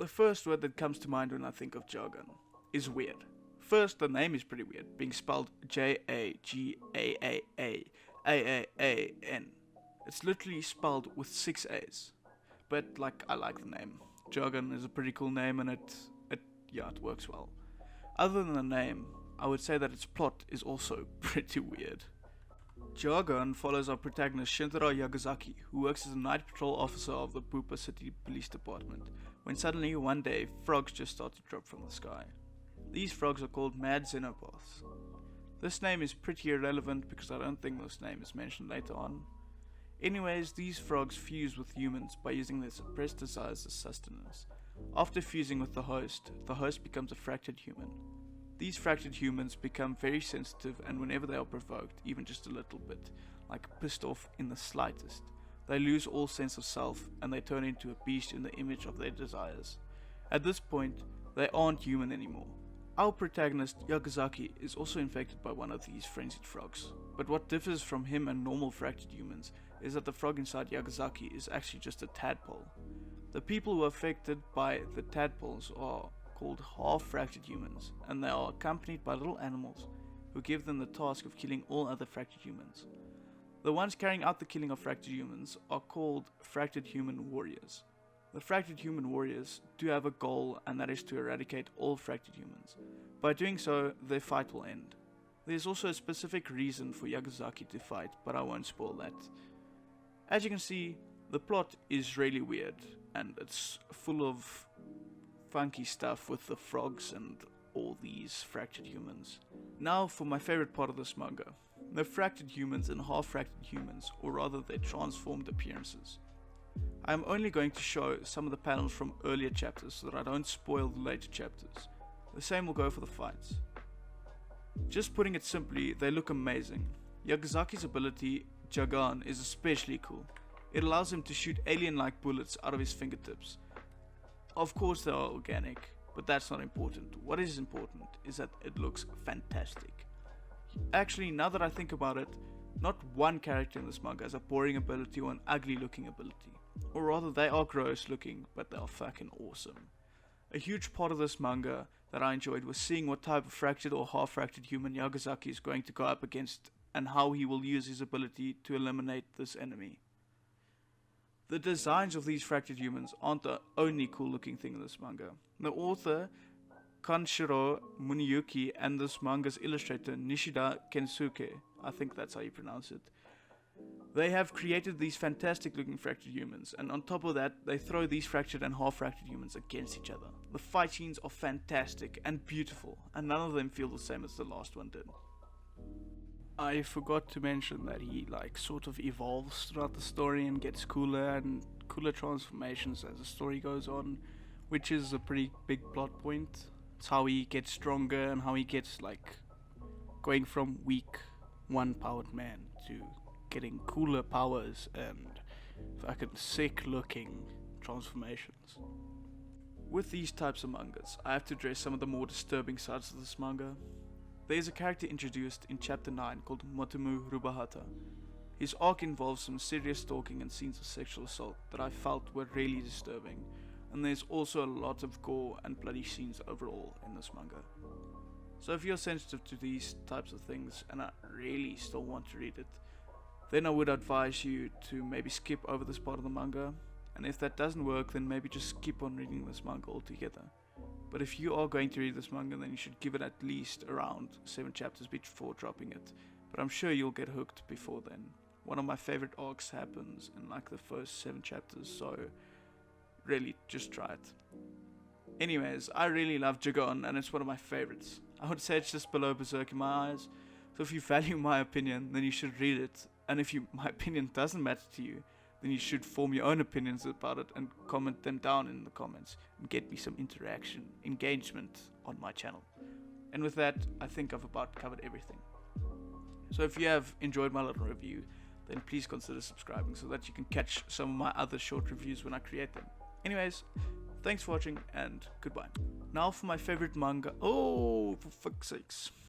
The first word that comes to mind when I think of Jagaaaaaan is weird. First, the name is pretty weird, being spelled Jagaaaan. It's literally spelled with 6 A's. But like, I like the name. Jagaaaaaan is a pretty cool name, and it works well. Other than the name, I would say that its plot is also pretty weird. Jagaaaaaan follows our protagonist Shintaro Yagasaki, who works as a night patrol officer of the Pupa City Police Department, when suddenly one day frogs just start to drop from the sky. These frogs are called mad xenopaths. This name is pretty irrelevant because I don't think this name is mentioned later on. Anyways, these frogs fuse with humans by using their suppressed desires as sustenance. After fusing with the host becomes a fractured human. These fractured humans become very sensitive, and whenever they are provoked, even just a little bit, like pissed off in the slightest, they lose all sense of self and they turn into a beast in the image of their desires. At this point, they aren't human anymore. Our protagonist, Yagasaki, is also infected by one of these frenzied frogs, but what differs from him and normal fractured humans is that the frog inside Yagasaki is actually just a tadpole. The people who are affected by the tadpoles are called half-fractured humans, and they are accompanied by little animals who give them the task of killing all other fractured humans. The ones carrying out the killing of fractured humans are called fractured human warriors. The fractured human warriors do have a goal, and that is to eradicate all fractured humans. By doing so, their fight will end. There is also a specific reason for Yagasaki to fight, but I won't spoil that. As you can see, the plot is really weird, and it's full of funky stuff with the frogs and all these fractured humans. Now for my favorite part of this manga, the fractured humans and half-fractured humans, or rather their transformed appearances. I am only going to show some of the panels from earlier chapters so that I don't spoil the later chapters. The same will go for the fights. Just putting it simply, they look amazing. Yagasaki's ability, Jagaaaaaan, is especially cool. It allows him to shoot alien-like bullets out of his fingertips. Of course they are organic, but that's not important. What is important is that it looks fantastic. Actually, now that I think about it, not one character in this manga has a boring ability or an ugly looking ability. Or rather, they are gross looking, but they are fucking awesome. A huge part of this manga that I enjoyed was seeing what type of fractured or half-fractured human Yagasaki is going to go up against, and how he will use his ability to eliminate this enemy. The designs of these fractured humans aren't the only cool looking thing in this manga. The author, Kanshiro Muniyuki, and this manga's illustrator, Nishida Kensuke, I think that's how you pronounce it, they have created these fantastic looking fractured humans, and on top of that, they throw these fractured and half-fractured humans against each other. The fight scenes are fantastic and beautiful, and none of them feel the same as the last one did. I forgot to mention that he sort of evolves throughout the story and gets cooler and cooler transformations as the story goes on, which is a pretty big plot point. It's how he gets stronger and how he gets going from weak, one-powered man to getting cooler powers and fucking sick looking transformations. With these types of mangas, I have to address some of the more disturbing sides of this manga. There is a character introduced in chapter 9 called Motomu Rubahata. His arc involves some serious stalking and scenes of sexual assault that I felt were really disturbing, and there's also a lot of gore and bloody scenes overall in this manga. So if you're sensitive to these types of things and I really still want to read it, then I would advise you to maybe skip over this part of the manga, and if that doesn't work, then maybe just skip on reading this manga altogether. But if you are going to read this manga, then you should give it at least around 7 chapters before dropping it, but I'm sure you'll get hooked before then. One of my favorite arcs happens in the first 7 chapters, so really just try it. Anyways, I really love Jagaaaaaan, and it's one of my favorites. I would say it's just below Berserk in my eyes, so if you value my opinion, then you should read it. And if my opinion doesn't matter to you, then you should form your own opinions about it and comment them down in the comments and get me some engagement on my channel. And with that, I think I've about covered everything. So if you have enjoyed my little review, then please consider subscribing so that you can catch some of my other short reviews when I create them. Anyways, thanks for watching and goodbye. Now for my favorite manga. Oh, for fuck's sakes.